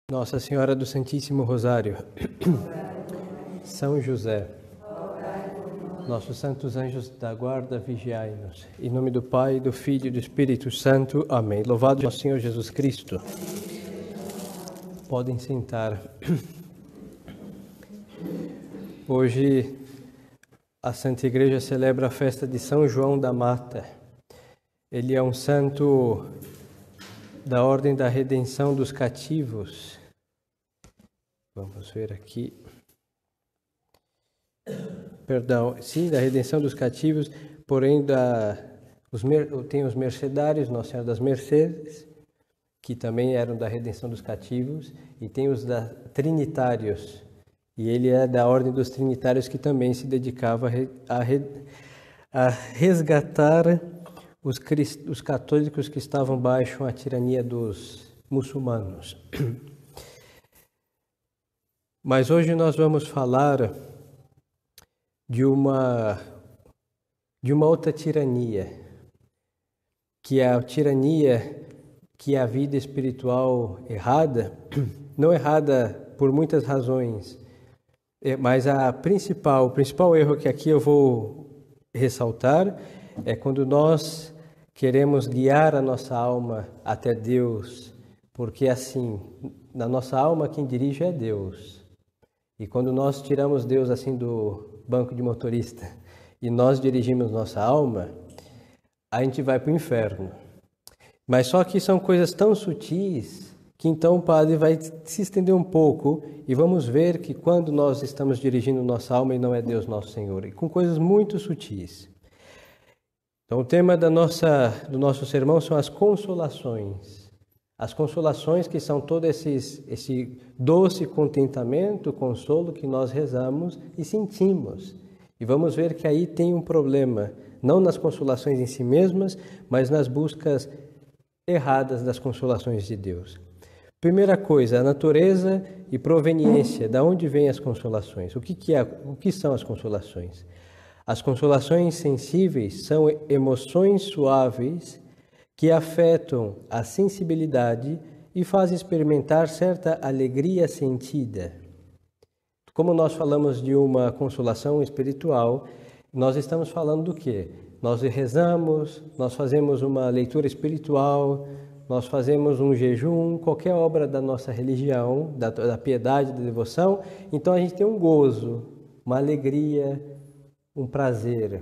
Nossa Senhora do Santíssimo Rosário, São José, nossos santos anjos da guarda, vigiai-nos. Em nome do Pai, do Filho e do Espírito Santo. Amém. Louvado nosso Senhor Jesus Cristo. Podem sentar. Hoje a Santa Igreja celebra a festa de São João da Mata. Ele é um santo da Ordem da Redenção dos Cativos. Vamos ver aqui. Perdão, sim, da Redenção dos Cativos, porém tem os mercedários, Nossa Senhora das Mercedes, que também eram da Redenção dos Cativos, e tem os Trinitários, e ele é da Ordem dos Trinitários, que também se dedicava a resgatar os católicos que estavam baixo a tirania dos muçulmanos. Mas hoje nós vamos falar de uma outra tirania, que é a tirania que é a vida espiritual errada, não errada por muitas razões, mas o principal erro que aqui eu vou ressaltar é quando nós queremos guiar a nossa alma até Deus, porque assim, na nossa alma quem dirige é Deus. E quando nós tiramos Deus assim do banco de motorista e nós dirigimos nossa alma, a gente vai para o inferno. Mas só que são coisas tão sutis que então o padre vai se estender um pouco e vamos ver que quando nós estamos dirigindo nossa alma e não é Deus nosso Senhor, e com coisas muito sutis. Então o tema do nosso sermão são as consolações. As consolações que são todo esse doce contentamento, consolo que nós rezamos e sentimos. E vamos ver que aí tem um problema, não nas consolações em si mesmas, mas nas buscas erradas das consolações de Deus. Primeira coisa, a natureza e proveniência, da onde vêm as consolações? O que são as consolações? As consolações sensíveis são emoções suaves que afetam a sensibilidade e fazem experimentar certa alegria sentida. Como nós falamos de uma consolação espiritual, nós estamos falando do quê? Nós rezamos, nós fazemos uma leitura espiritual, nós fazemos um jejum, qualquer obra da nossa religião, da piedade, da devoção, então a gente tem um gozo, uma alegria, um prazer.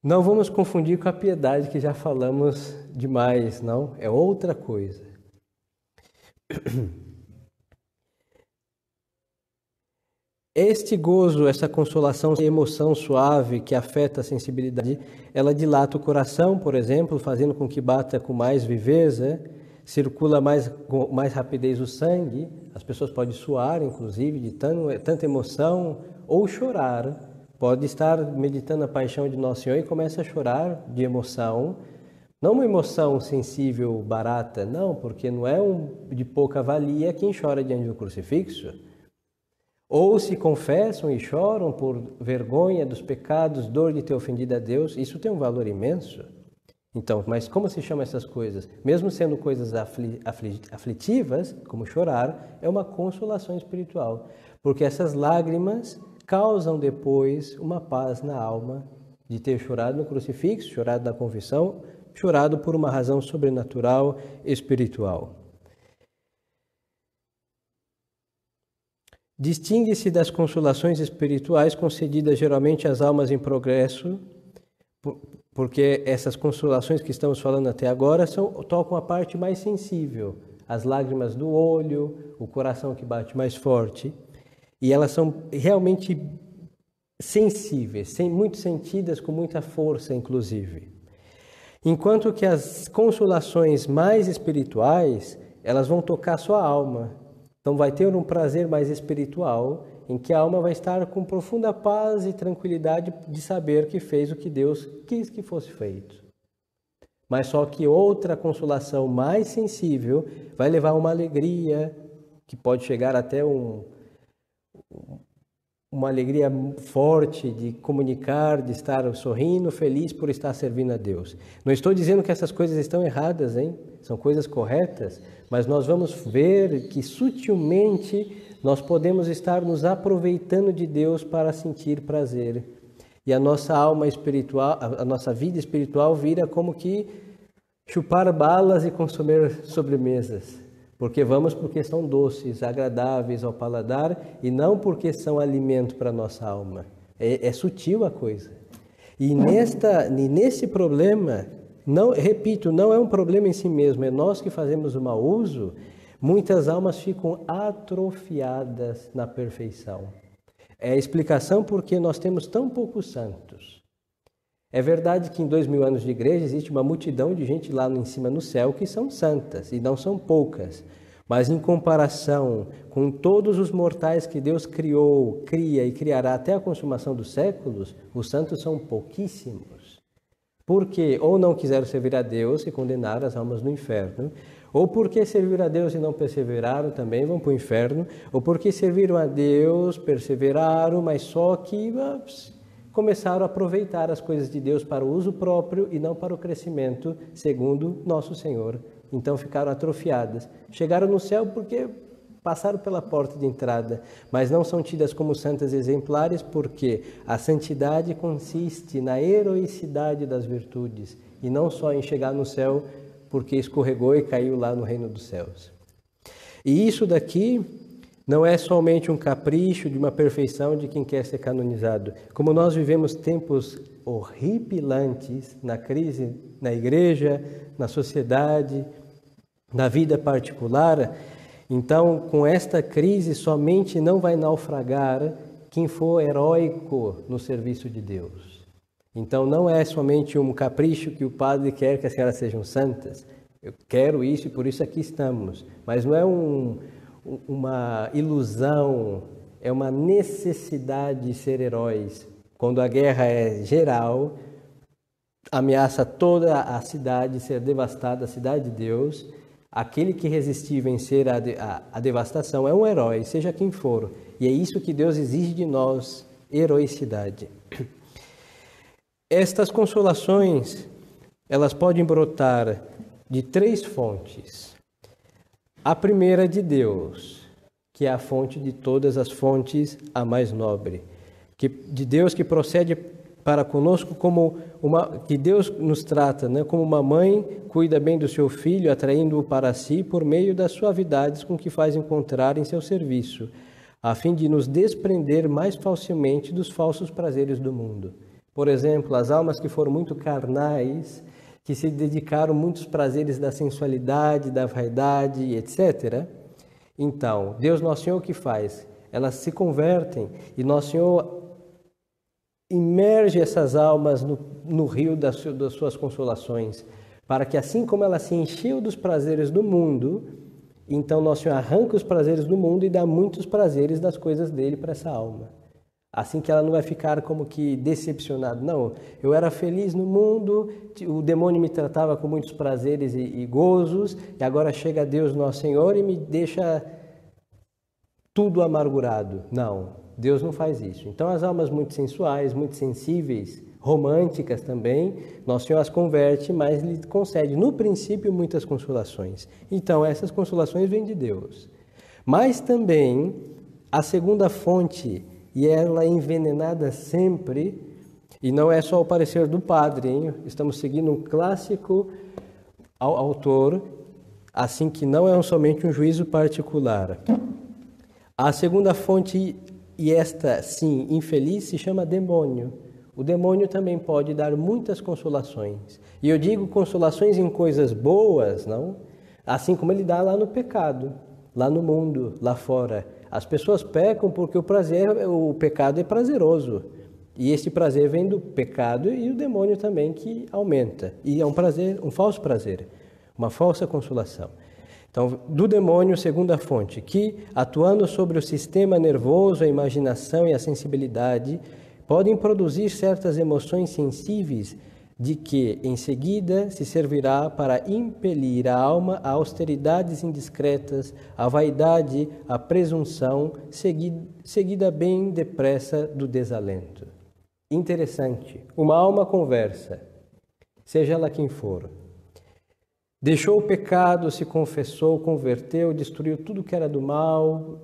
Não vamos confundir com a piedade, que já falamos demais, não? É outra coisa. Este gozo, essa consolação, essa emoção suave que afeta a sensibilidade, ela dilata o coração, por exemplo, fazendo com que bata com mais viveza, circula com mais rapidez o sangue, as pessoas podem suar, inclusive, de tanta emoção, ou chorar. Pode estar meditando a paixão de Nosso Senhor e começa a chorar de emoção. Não uma emoção sensível, barata, não, porque não é de pouca valia quem chora diante do crucifixo. Ou se confessam e choram por vergonha dos pecados, dor de ter ofendido a Deus, isso tem um valor imenso. Então, mas como se chama essas coisas? Mesmo sendo coisas aflitivas, como chorar, é uma consolação espiritual. Porque essas lágrimas causam depois uma paz na alma de ter chorado no crucifixo, chorado na confissão, chorado por uma razão sobrenatural, espiritual. Distingue-se das consolações espirituais concedidas geralmente às almas em progresso, porque essas consolações que estamos falando até agora tocam a parte mais sensível, as lágrimas do olho, o coração que bate mais forte. E elas são realmente sensíveis, muito sentidas, com muita força, inclusive. Enquanto que as consolações mais espirituais, elas vão tocar sua alma. Então vai ter um prazer mais espiritual, em que a alma vai estar com profunda paz e tranquilidade de saber que fez o que Deus quis que fosse feito. Mas só que outra consolação mais sensível vai levar uma alegria, que pode chegar até uma alegria forte de comunicar, de estar sorrindo, feliz por estar servindo a Deus. Não estou dizendo que essas coisas estão erradas, hein? São coisas corretas, mas nós vamos ver que sutilmente nós podemos estar nos aproveitando de Deus para sentir prazer. E a nossa alma espiritual, a nossa vida espiritual vira como que chupar balas e consumir sobremesas. Porque são doces, agradáveis ao paladar e não porque são alimento para a nossa alma. É sutil a coisa. E nesse problema, repito, não é um problema em si mesmo, é nós que fazemos o mau uso. Muitas almas ficam atrofiadas na perfeição. É a explicação porque nós temos tão poucos santos. É verdade que em 2000 anos de igreja existe uma multidão de gente lá em cima no céu que são santas, e não são poucas. Mas em comparação com todos os mortais que Deus criou, cria e criará até a consumação dos séculos, os santos são pouquíssimos. Porque ou não quiseram servir a Deus e condenaram as almas no inferno, ou porque serviram a Deus e não perseveraram também vão para o inferno, ou porque serviram a Deus, perseveraram, mas só que começaram a aproveitar as coisas de Deus para o uso próprio e não para o crescimento, segundo nosso Senhor. Então ficaram atrofiadas. Chegaram no céu porque passaram pela porta de entrada, mas não são tidas como santas exemplares porque a santidade consiste na heroicidade das virtudes e não só em chegar no céu porque escorregou e caiu lá no reino dos céus. E isso daqui não é somente um capricho de uma perfeição de quem quer ser canonizado. Como nós vivemos tempos horripilantes na crise, na igreja, na sociedade, na vida particular, então com esta crise somente não vai naufragar quem for heróico no serviço de Deus. Então não é somente um capricho que o padre quer que as senhoras sejam santas. Eu quero isso e por isso aqui estamos. Mas não é uma ilusão, é uma necessidade de ser heróis. Quando a guerra é geral, ameaça toda a cidade ser devastada, a cidade de Deus, aquele que resistir e vencer a devastação é um herói, seja quem for. E é isso que Deus exige de nós, heroicidade. Estas consolações, elas podem brotar de 3 fontes. A primeira de Deus, que é a fonte de todas as fontes, a mais nobre. De Deus que procede para conosco que Deus nos trata, né, como uma mãe cuida bem do seu filho, atraindo-o para si por meio das suavidades com que faz encontrar em seu serviço, a fim de nos desprender mais facilmente dos falsos prazeres do mundo. Por exemplo, as almas que foram muito carnais, que se dedicaram a muitos prazeres da sensualidade, da vaidade, etc. Então, Deus Nosso Senhor o que faz? Elas se convertem e Nosso Senhor imerge essas almas no rio das suas consolações, para que assim como ela se encheu dos prazeres do mundo, então Nosso Senhor arranca os prazeres do mundo e dá muitos prazeres das coisas dele para essa alma. Assim que ela não vai ficar como que decepcionada. Não, eu era feliz no mundo, o demônio me tratava com muitos prazeres e gozos, e agora chega Deus Nosso Senhor e me deixa tudo amargurado. Não, Deus não faz isso. Então as almas muito sensuais, muito sensíveis, românticas também, Nosso Senhor as converte, mas lhe concede no princípio muitas consolações. Então essas consolações vêm de Deus. Mas também a segunda fonte, e ela é envenenada sempre, e não é só o parecer do padre, hein? Estamos seguindo um clássico autor, assim que não é somente um juízo particular. A segunda fonte, e esta sim, infeliz, se chama demônio. O demônio também pode dar muitas consolações. E eu digo consolações em coisas boas, não? Assim como ele dá lá no pecado, lá no mundo, lá fora. As pessoas pecam porque o pecado é prazeroso. E esse prazer vem do pecado e o demônio também que aumenta. E é um prazer, um falso prazer, uma falsa consolação. Então, do demônio, segunda fonte, que atuando sobre o sistema nervoso, a imaginação e a sensibilidade, podem produzir certas emoções sensíveis de que, em seguida, se servirá para impelir a alma a austeridades indiscretas, a vaidade, a presunção, seguida bem depressa do desalento. Interessante, uma alma conversa, seja ela quem for. Deixou o pecado, se confessou, converteu, destruiu tudo que era do mal,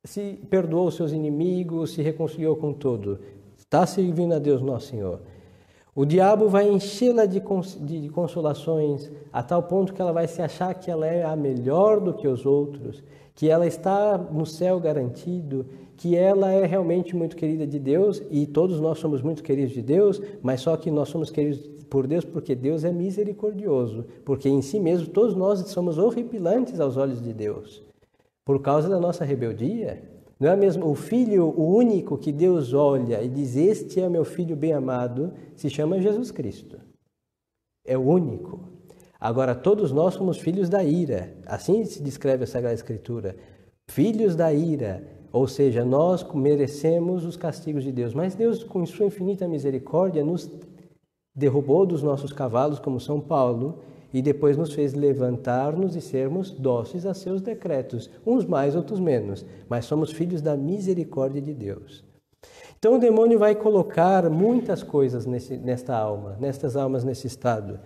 se perdoou seus inimigos, se reconciliou com tudo. Está servindo a Deus Nosso Senhor. O diabo vai enchê-la de consolações, a tal ponto que ela vai se achar que ela é a melhor do que os outros, que ela está no céu garantido, que ela é realmente muito querida de Deus, e todos nós somos muito queridos de Deus, mas só que nós somos queridos por Deus porque Deus é misericordioso, porque em si mesmo todos nós somos horripilantes aos olhos de Deus, por causa da nossa rebeldia. Não é mesmo o filho, o único que Deus olha e diz, este é meu filho bem amado, se chama Jesus Cristo. É o único. Agora, todos nós somos filhos da ira. Assim se descreve a Sagrada Escritura. Filhos da ira. Ou seja, nós merecemos os castigos de Deus. Mas Deus, com sua infinita misericórdia, nos derrubou dos nossos cavalos, como São Paulo, e depois nos fez levantar-nos e sermos dóceis a seus decretos, uns mais, outros menos, mas somos filhos da misericórdia de Deus. Então o demônio vai colocar muitas coisas nestas almas nesse estado.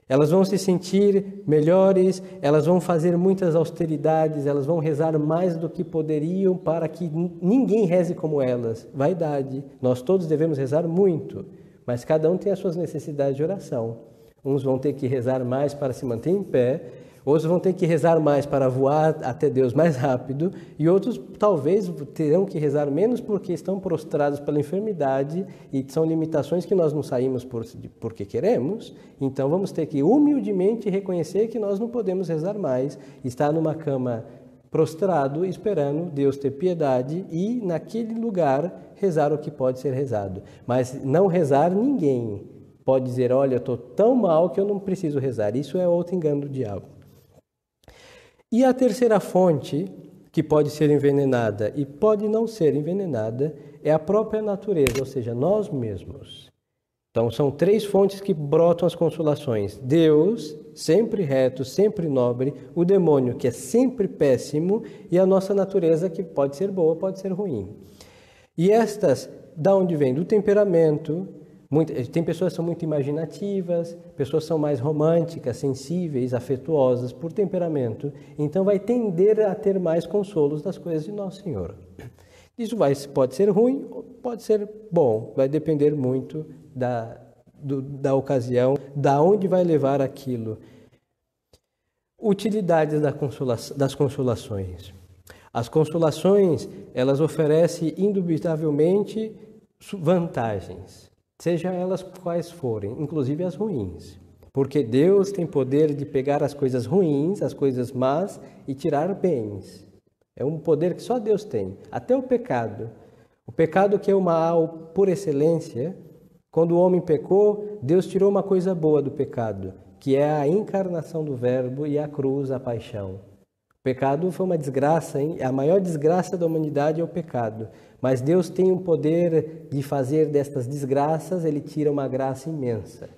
Elas vão se sentir melhores, elas vão fazer muitas austeridades, elas vão rezar mais do que poderiam para que ninguém reze como elas. Vaidade. Nós todos devemos rezar muito, mas cada um tem as suas necessidades de oração. Uns vão ter que rezar mais para se manter em pé, outros vão ter que rezar mais para voar até Deus mais rápido, e outros talvez terão que rezar menos porque estão prostrados pela enfermidade e são limitações que nós não saímos porque queremos. Então vamos ter que humildemente reconhecer que nós não podemos rezar mais, estar numa cama prostrado esperando Deus ter piedade e naquele lugar rezar o que pode ser rezado, mas não rezar ninguém. Pode dizer, olha, eu estou tão mal que eu não preciso rezar. Isso é outro engano do diabo. E a terceira fonte, que pode ser envenenada e pode não ser envenenada, é a própria natureza, ou seja, nós mesmos. Então, são três fontes que brotam as consolações. Deus, sempre reto, sempre nobre, o demônio, que é sempre péssimo, e a nossa natureza, que pode ser boa, pode ser ruim. E estas, da onde vem? Do temperamento. Tem pessoas que são muito imaginativas, pessoas que são mais românticas, sensíveis, afetuosas por temperamento, então vai tender a ter mais consolos das coisas de Nosso Senhor. Isso pode ser ruim, pode ser bom, vai depender muito da ocasião, da onde vai levar aquilo. Utilidades das consolações. As consolações, elas oferecem indubitavelmente vantagens. Seja elas quais forem, inclusive as ruins. Porque Deus tem poder de pegar as coisas ruins, as coisas más e tirar bens. É um poder que só Deus tem. Até o pecado. O pecado que é o mal por excelência, quando o homem pecou, Deus tirou uma coisa boa do pecado, que é a encarnação do Verbo e a cruz, a paixão. O pecado foi uma desgraça, hein? A maior desgraça da humanidade é o pecado. Mas Deus tem o poder de fazer destas desgraças, Ele tira uma graça imensa.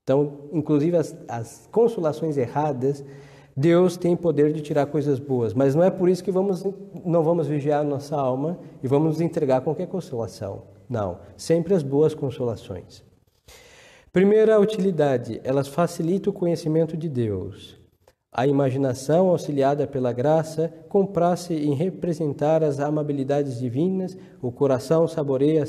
Então, inclusive as consolações erradas, Deus tem poder de tirar coisas boas. Mas não é por isso que não vamos vigiar a nossa alma e vamos nos entregar a qualquer consolação. Não, sempre as boas consolações. Primeira utilidade, elas facilitam o conhecimento de Deus. A imaginação, auxiliada pela graça, compraz-se em representar as amabilidades divinas, o coração saboreia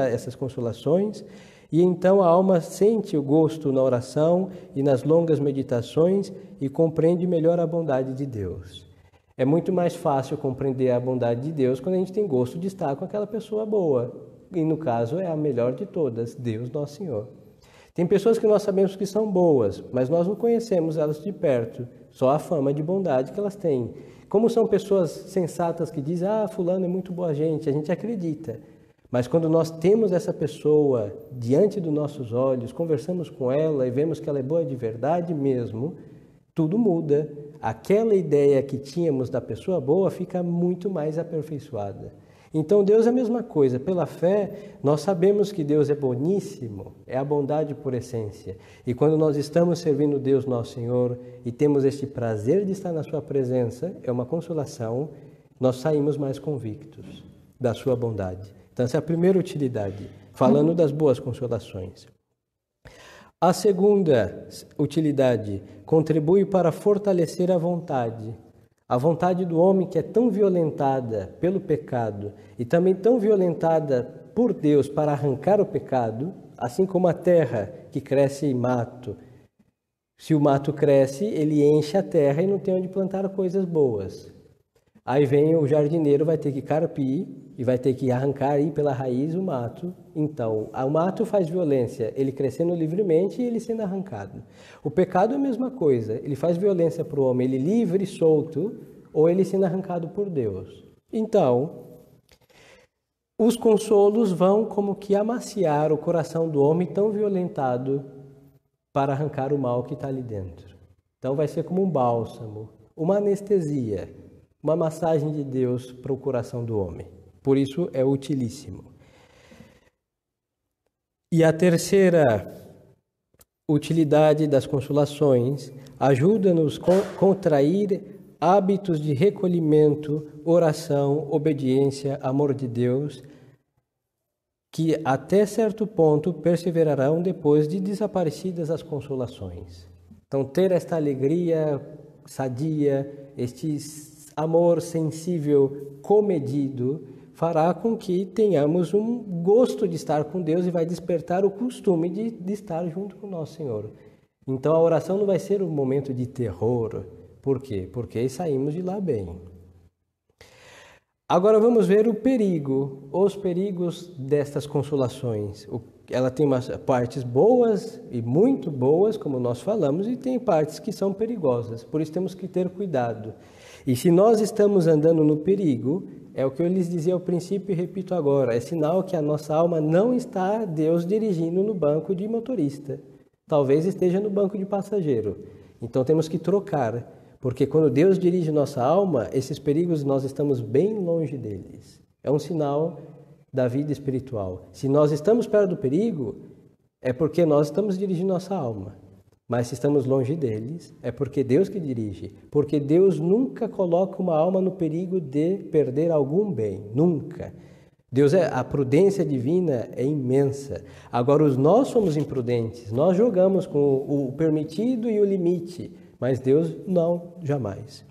essas consolações, e então a alma sente o gosto na oração e nas longas meditações e compreende melhor a bondade de Deus. É muito mais fácil compreender a bondade de Deus quando a gente tem gosto de estar com aquela pessoa boa, e no caso é a melhor de todas, Deus Nosso Senhor. Tem pessoas que nós sabemos que são boas, mas nós não conhecemos elas de perto, só a fama de bondade que elas têm. Como são pessoas sensatas que dizem, fulano é muito boa gente, a gente acredita. Mas quando nós temos essa pessoa diante dos nossos olhos, conversamos com ela e vemos que ela é boa de verdade mesmo, tudo muda. Aquela ideia que tínhamos da pessoa boa fica muito mais aperfeiçoada. Então Deus é a mesma coisa. Pela fé, nós sabemos que Deus é boníssimo, é a bondade por essência. E quando nós estamos servindo Deus nosso Senhor e temos este prazer de estar na sua presença, é uma consolação, nós saímos mais convictos da sua bondade. Então essa é a primeira utilidade, falando das boas consolações. A segunda utilidade, contribui para fortalecer a vontade. A vontade do homem que é tão violentada pelo pecado e também tão violentada por Deus para arrancar o pecado, assim como a terra que cresce em mato. Se o mato cresce, ele enche a terra e não tem onde plantar coisas boas. Aí vem o jardineiro, vai ter que carpir e vai ter que arrancar aí pela raiz o mato. Então, o mato faz violência, ele crescendo livremente e ele sendo arrancado. O pecado é a mesma coisa, ele faz violência para o homem, ele livre e solto, ou ele sendo arrancado por Deus. Então, os consolos vão como que amaciar o coração do homem tão violentado para arrancar o mal que está ali dentro. Então vai ser como um bálsamo, uma anestesia, uma massagem de Deus para o coração do homem. Por isso é utilíssimo. E a terceira utilidade das consolações ajuda-nos a contrair hábitos de recolhimento, oração, obediência, amor de Deus, que até certo ponto perseverarão depois de desaparecidas as consolações. Então, ter esta alegria sadia, este amor sensível, comedido, fará com que tenhamos um gosto de estar com Deus e vai despertar o costume de estar junto com o nosso Senhor. Então, a oração não vai ser um momento de terror. Por quê? Porque saímos de lá bem. Agora vamos ver o perigo, os perigos destas consolações. Ela tem umas partes boas e muito boas, como nós falamos, e tem partes que são perigosas. Por isso temos que ter cuidado. E se nós estamos andando no perigo, é o que eu lhes dizia ao princípio e repito agora, é sinal que a nossa alma não está Deus dirigindo no banco de motorista. Talvez esteja no banco de passageiro. Então temos que trocar. Porque quando Deus dirige nossa alma, esses perigos nós estamos bem longe deles. É um sinal da vida espiritual. Se nós estamos perto do perigo, é porque nós estamos dirigindo nossa alma. Mas se estamos longe deles, é porque Deus que dirige. Porque Deus nunca coloca uma alma no perigo de perder algum bem. Nunca. A prudência divina é imensa. Agora, nós somos imprudentes. Nós jogamos com o permitido e o limite. Mas Deus não, jamais.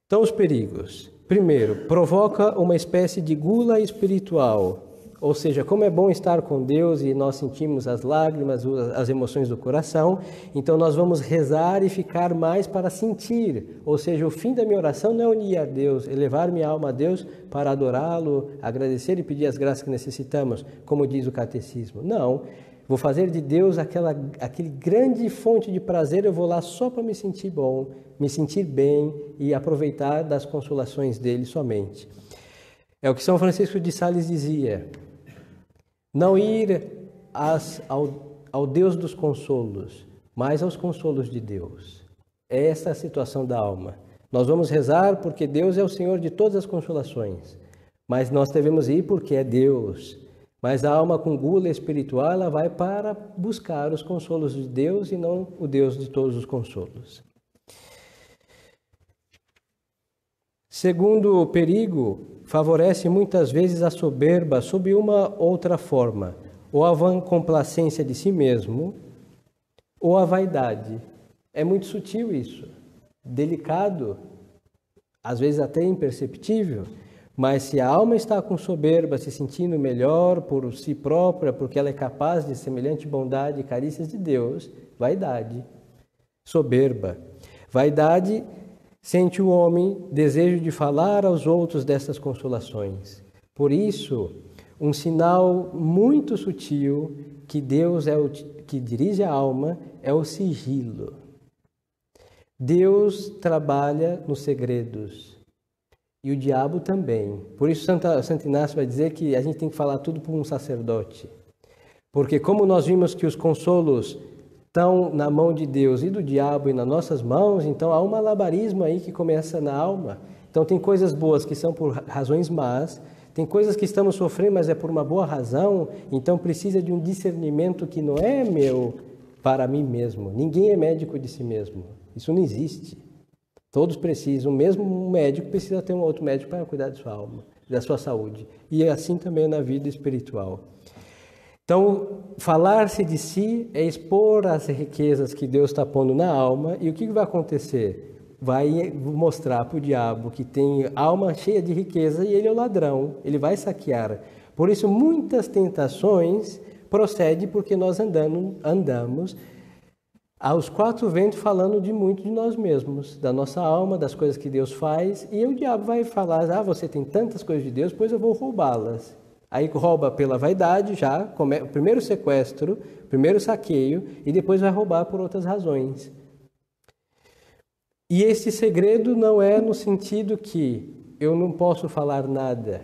Então, os perigos. Primeiro, provoca uma espécie de gula espiritual. Ou seja, como é bom estar com Deus e nós sentimos as lágrimas, as emoções do coração, então nós vamos rezar e ficar mais para sentir. Ou seja, o fim da minha oração não é unir a Deus, elevar minha alma a Deus para adorá-lo, agradecer e pedir as graças que necessitamos, como diz o catecismo. Não. Vou fazer de Deus aquele grande fonte de prazer, eu vou lá só para me sentir bom, me sentir bem e aproveitar das consolações dele somente. É o que São Francisco de Sales dizia, não ir ao Deus dos consolos, mas aos consolos de Deus. Essa é a situação da alma. Nós vamos rezar porque Deus é o Senhor de todas as consolações, mas nós devemos ir porque é Deus. Mas a alma com gula espiritual, ela vai para buscar os consolos de Deus e não o Deus de todos os consolos. Segundo perigo, favorece muitas vezes a soberba sob uma outra forma, ou a vancomplacência de si mesmo, ou a vaidade. É muito sutil isso, delicado, às vezes até imperceptível. Mas se a alma está com soberba, se sentindo melhor por si própria, porque ela é capaz de semelhante bondade e carícias de Deus, vaidade, soberba. Vaidade sente o homem desejo de falar aos outros dessas consolações. Por isso, um sinal muito sutil que Deus é o que dirige a alma é o sigilo. Deus trabalha nos segredos. E o diabo também. Por isso Santo Inácio vai dizer que a gente tem que falar tudo para um sacerdote. Porque como nós vimos que os consolos estão na mão de Deus e do diabo e nas nossas mãos, então há um malabarismo aí que começa na alma. Então tem coisas boas que são por razões más, Tem coisas que estamos sofrendo, mas é por uma boa razão, então precisa de um discernimento que não é meu para mim mesmo. Ninguém é médico de si mesmo. Isso não existe. Todos precisam, mesmo um médico precisa ter um outro médico para cuidar de sua alma, da sua saúde. E assim também na vida espiritual. Então, falar-se de si é expor as riquezas que Deus está pondo na alma. E o que vai acontecer? Vai mostrar para o diabo que tem alma cheia de riqueza e ele é o ladrão, ele vai saquear. Por isso, muitas tentações procedem porque nós andamos aos quatro ventos falando de muito de nós mesmos, da nossa alma, das coisas que Deus faz. E o diabo vai falar, você tem tantas coisas de Deus, pois eu vou roubá-las. Aí rouba pela vaidade já, o primeiro sequestro, o primeiro saqueio, e depois vai roubar por outras razões. E esse segredo não é no sentido que eu não posso falar nada.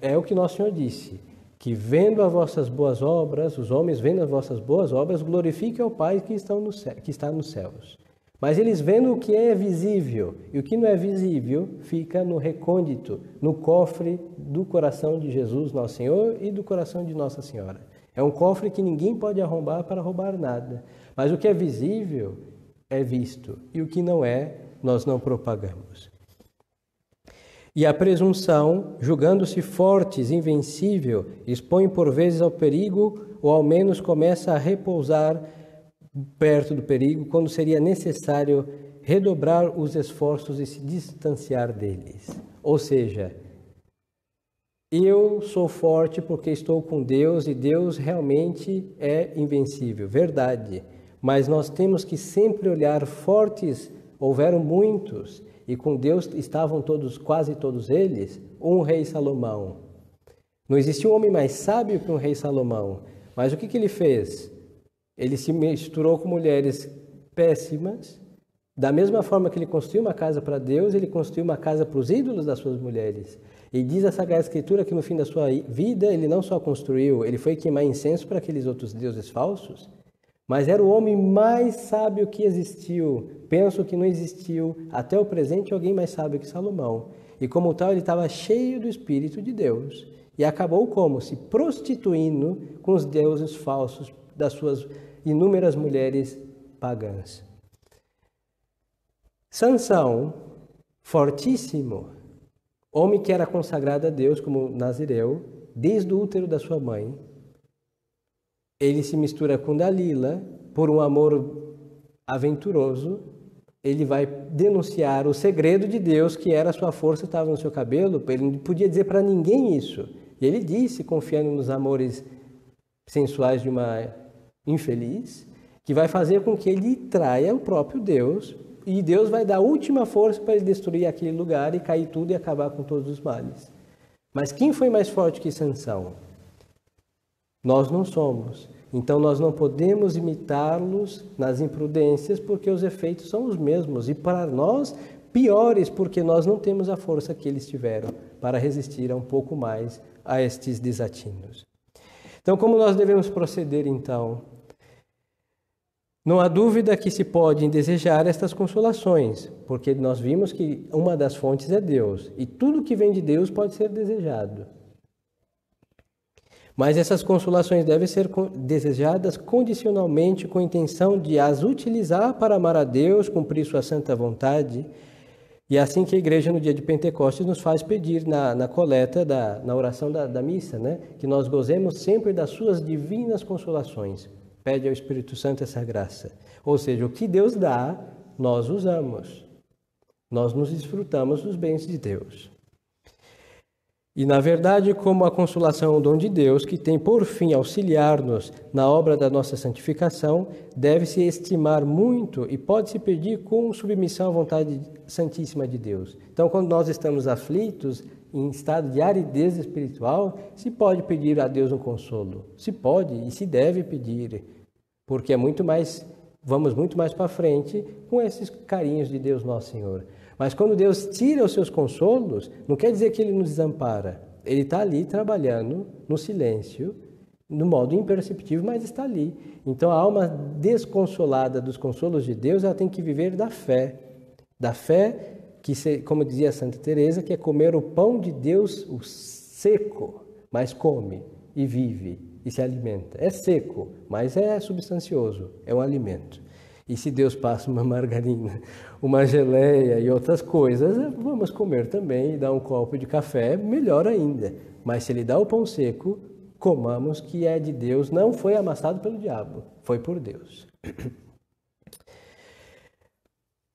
É o que nosso Senhor disse, que vendo as vossas boas obras, os homens vendo as vossas boas obras, glorifiquem ao Pai que está nos céus. Mas eles vendo o que é visível, e o que não é visível fica no recôndito, no cofre do coração de Jesus, nosso Senhor, e do coração de Nossa Senhora. É um cofre que ninguém pode arrombar para roubar nada. Mas o que é visível é visto, e o que não é, nós não propagamos. E a presunção, julgando-se fortes, invencível, expõe por vezes ao perigo, ou ao menos começa a repousar perto do perigo, quando seria necessário redobrar os esforços e se distanciar deles. Ou seja, eu sou forte porque estou com Deus e Deus realmente é invencível, verdade. Mas nós temos que sempre olhar fortes, houveram muitos, e com Deus estavam quase todos eles, um rei Salomão. Não existia um homem mais sábio que um rei Salomão, mas o que ele fez? Ele se misturou com mulheres péssimas. Da mesma forma que ele construiu uma casa para Deus, ele construiu uma casa para os ídolos das suas mulheres. E diz a Sagrada Escritura que no fim da sua vida, ele não só construiu, ele foi queimar incenso para aqueles outros deuses falsos, mas era o homem mais sábio que existiu. Penso que não existiu até o presente alguém mais sábio que Salomão. E como tal, ele estava cheio do Espírito de Deus. E acabou como? Se prostituindo com os deuses falsos das suas inúmeras mulheres pagãs. Sansão, fortíssimo, homem que era consagrado a Deus como nazireu, desde o útero da sua mãe, ele se mistura com Dalila por um amor aventuroso. Ele vai denunciar o segredo de Deus, que era a sua força estava no seu cabelo. Ele não podia dizer para ninguém isso. E ele disse, confiando nos amores sensuais de uma infeliz, que vai fazer com que ele traia o próprio Deus, e Deus vai dar a última força para ele destruir aquele lugar e cair tudo e acabar com todos os males. Mas quem foi mais forte que Sansão? Nós não somos. Então nós não podemos imitá-los nas imprudências, porque os efeitos são os mesmos, e para nós piores, porque nós não temos a força que eles tiveram para resistir a um pouco mais a estes desatinos. Então, como nós devemos proceder, então? Não há dúvida que se podem desejar estas consolações, porque nós vimos que uma das fontes é Deus, e tudo que vem de Deus pode ser desejado. Mas essas consolações devem ser desejadas condicionalmente, com a intenção de as utilizar para amar a Deus, cumprir sua santa vontade. E é assim que a igreja no dia de Pentecostes nos faz pedir na coleta, na oração da missa, né? Que nós gozemos sempre das suas divinas consolações. Pede ao Espírito Santo essa graça. Ou seja, o que Deus dá, nós usamos. Nós nos desfrutamos dos bens de Deus. E, na verdade, como a consolação é um dom de Deus, que tem por fim auxiliar-nos na obra da nossa santificação, deve-se estimar muito e pode-se pedir com submissão à vontade santíssima de Deus. Então, quando nós estamos aflitos, em estado de aridez espiritual, se pode pedir a Deus um consolo. Se pode e se deve pedir, porque vamos muito mais para frente com esses carinhos de Deus nosso Senhor. Mas quando Deus tira os seus consolos, não quer dizer que Ele nos desampara. Ele está ali trabalhando no silêncio, no modo imperceptível, mas está ali. Então a alma desconsolada dos consolos de Deus, ela tem que viver da fé como dizia Santa Teresa, que é comer o pão de Deus, o seco, mas come e vive e se alimenta. É seco, mas é substancioso, é um alimento. E se Deus passa uma margarina, uma geleia e outras coisas, vamos comer também e dar um copo de café, melhor ainda. Mas se Ele dá o pão seco, comamos que é de Deus, não foi amassado pelo diabo, foi por Deus.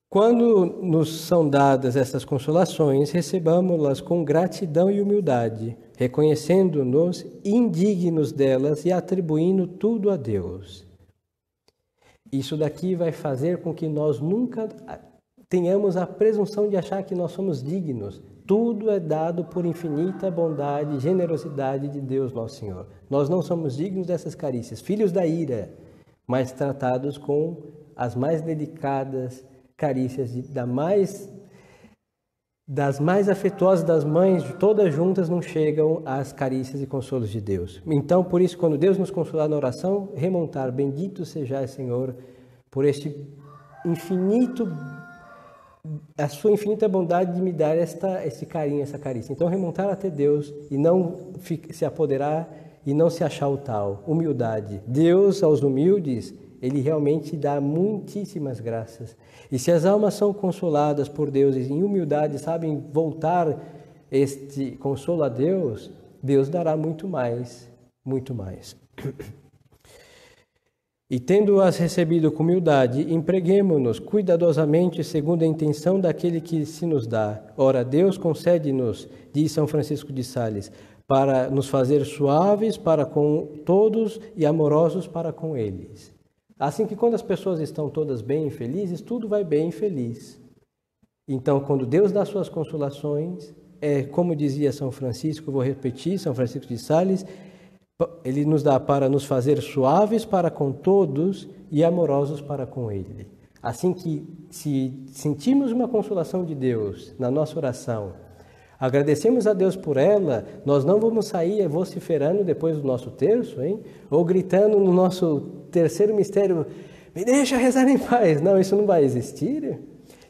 Quando nos são dadas essas consolações, recebamos-las com gratidão e humildade, reconhecendo-nos indignos delas e atribuindo tudo a Deus. Isso daqui vai fazer com que nós nunca tenhamos a presunção de achar que nós somos dignos. Tudo é dado por infinita bondade e generosidade de Deus, nosso Senhor. Nós não somos dignos dessas carícias, filhos da ira, mas tratados com as mais delicadas carícias das mais afetuosas das mães, todas juntas não chegam às carícias e consolos de Deus. Então, por isso, quando Deus nos consolar na oração, remontar, bendito sejais, Senhor, por este infinito, a sua infinita bondade de me dar esse carinho, essa carícia. Então, remontar até Deus e não se apoderar e não se achar o tal. Humildade. Deus, aos humildes, Ele realmente dá muitíssimas graças. E se as almas são consoladas por Deus e em humildade sabem voltar este consolo a Deus, Deus dará muito mais, muito mais. E tendo-as recebido com humildade, empreguemo-nos cuidadosamente segundo a intenção daquele que se nos dá. Ora, Deus concede-nos, diz São Francisco de Sales, para nos fazer suaves para com todos e amorosos para com eles. Assim que quando as pessoas estão todas bem e felizes, tudo vai bem e feliz. Então, quando Deus dá suas consolações, como dizia São Francisco, vou repetir, São Francisco de Sales, Ele nos dá para nos fazer suaves para com todos e amorosos para com Ele. Assim que, se sentimos uma consolação de Deus na nossa oração, agradecemos a Deus por ela, nós não vamos sair vociferando depois do nosso terço, hein? Ou gritando no nosso terceiro mistério, me deixa rezar em paz. Não, isso não vai existir.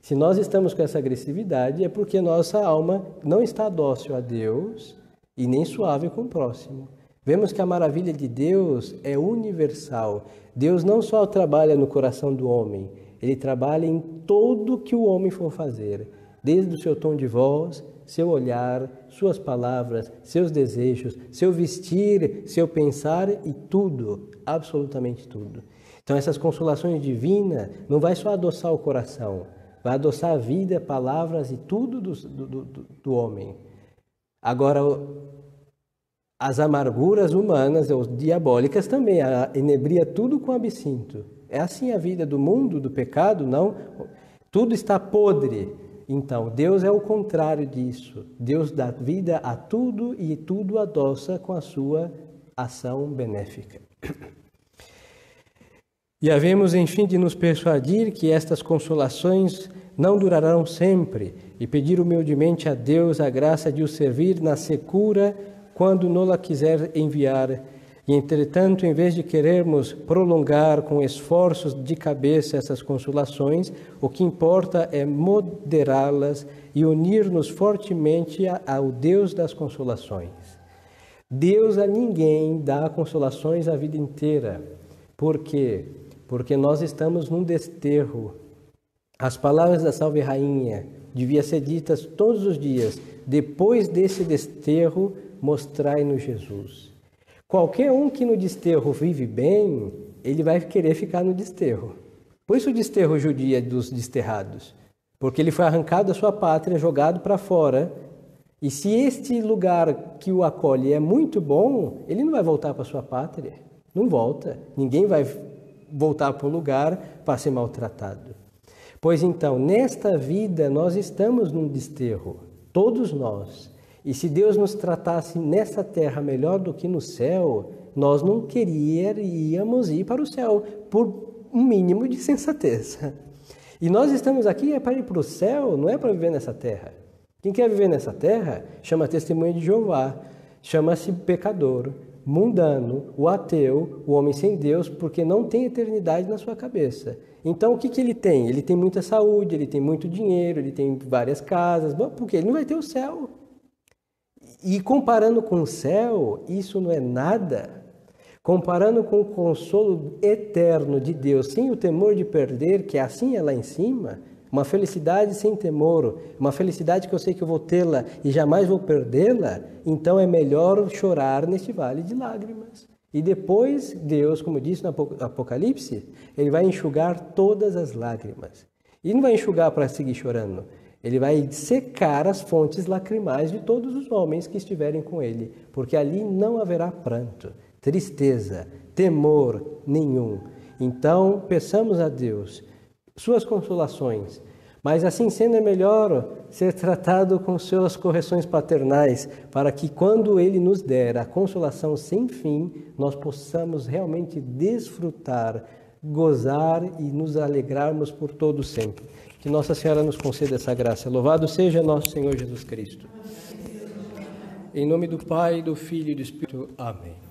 Se nós estamos com essa agressividade, é porque nossa alma não está dócil a Deus e nem suave com o próximo. Vemos que a maravilha de Deus é universal. Deus não só trabalha no coração do homem, Ele trabalha em tudo que o homem for fazer, desde o seu tom de voz, seu olhar, suas palavras, seus desejos, seu vestir, seu pensar e tudo, absolutamente tudo. Então essas consolações divinas não vai só adoçar o coração, vai adoçar a vida, palavras e tudo do homem. Agora, as amarguras humanas, ou diabólicas também, enebria tudo com absinto. É assim a vida do mundo, do pecado, não? Tudo está podre. Então, Deus é o contrário disso. Deus dá vida a tudo e tudo adoça com a sua ação benéfica. E havemos, enfim, de nos persuadir que estas consolações não durarão sempre e pedir humildemente a Deus a graça de o servir na secura quando nola quiser enviar. E, entretanto, em vez de querermos prolongar com esforços de cabeça essas consolações, o que importa é moderá-las e unir-nos fortemente ao Deus das consolações. Deus a ninguém dá consolações a vida inteira. Por quê? Porque nós estamos num desterro. As palavras da Salve Rainha deviam ser ditas todos os dias. Depois desse desterro, mostrai-nos Jesus. Qualquer um que no desterro vive bem, ele vai querer ficar no desterro. Por isso o desterro judio é dos desterrados. Porque ele foi arrancado da sua pátria, jogado para fora. E se este lugar que o acolhe é muito bom, ele não vai voltar para sua pátria. Não volta. Ninguém vai voltar para o lugar para ser maltratado. Pois então, nesta vida, nós estamos num desterro. Todos nós. E se Deus nos tratasse nessa terra melhor do que no céu, nós não queríamos ir para o céu, por um mínimo de sensatez. E nós estamos aqui para ir para o céu, não é para viver nessa terra. Quem quer viver nessa terra chama testemunha de Jeová, chama-se pecador. mundano, o ateu, o homem sem Deus, porque não tem eternidade na sua cabeça. Então, o que ele tem? Ele tem muita saúde, ele tem muito dinheiro, ele tem várias casas, porque ele não vai ter o céu. E comparando com o céu, isso não é nada. Comparando com o consolo eterno de Deus, sem o temor de perder, que assim é lá em cima, uma felicidade sem temor, uma felicidade que eu sei que eu vou tê-la e jamais vou perdê-la, então é melhor chorar neste vale de lágrimas. E depois Deus, como disse no Apocalipse, Ele vai enxugar todas as lágrimas. E não vai enxugar para seguir chorando. Ele vai secar as fontes lacrimais de todos os homens que estiverem com Ele, porque ali não haverá pranto, tristeza, temor nenhum. Então, peçamos a Deus suas consolações, mas assim sendo é melhor ser tratado com suas correções paternais, para que quando Ele nos der a consolação sem fim, nós possamos realmente desfrutar, gozar e nos alegrarmos por todo sempre. Que Nossa Senhora nos conceda essa graça. Louvado seja nosso Senhor Jesus Cristo. Em nome do Pai, do Filho e do Espírito. Amém.